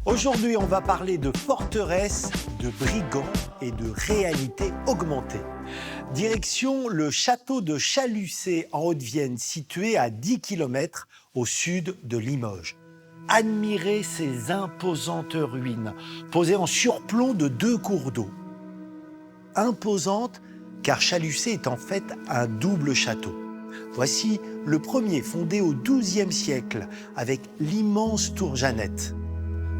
Aujourd'hui, on va parler de forteresse, de brigands et de réalité augmentée. Direction le château de Chalucé en Haute-Vienne, situé à 10 km au sud de Limoges. Admirez ces imposantes ruines, posées en surplomb de 2 cours d'eau. Imposantes, car Chalucé est en fait un double château. Voici le premier, fondé au XIIe siècle, avec l'immense tour Jeannette.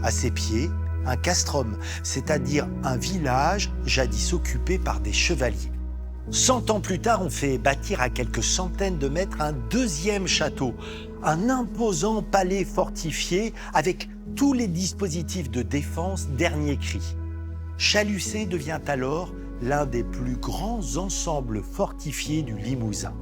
À ses pieds, un castrum, c'est-à-dire un village jadis occupé par des chevaliers. 100 ans plus tard, on fait bâtir à quelques centaines de mètres un deuxième château, un imposant palais fortifié avec tous les dispositifs de défense dernier cri. Chalucé devient alors l'un des plus grands ensembles fortifiés du Limousin.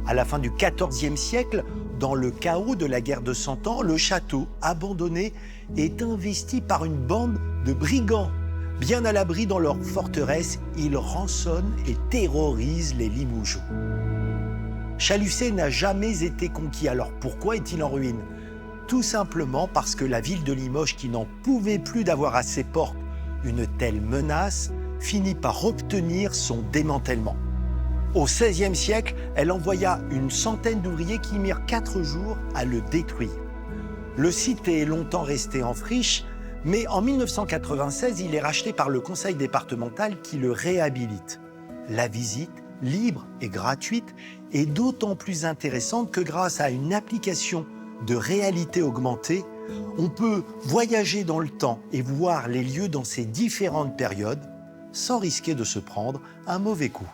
À la fin du XIVe siècle, dans le chaos de la guerre de Cent Ans, le château, abandonné, est investi par une bande de brigands. Bien à l'abri dans leur forteresse, ils rançonnent et terrorisent les Limougeaux. Chalucé n'a jamais été conquis, alors pourquoi est-il en ruine? Tout simplement parce que la ville de Limoges, qui n'en pouvait plus d'avoir à ses portes une telle menace, finit par obtenir son démantèlement. Au XVIe siècle, elle envoya une centaine d'ouvriers qui mirent 4 jours à le détruire. Le site est longtemps resté en friche, mais en 1996, il est racheté par le conseil départemental qui le réhabilite. La visite, libre et gratuite, est d'autant plus intéressante que grâce à une application de réalité augmentée, on peut voyager dans le temps et voir les lieux dans ces différentes périodes sans risquer de se prendre un mauvais coup.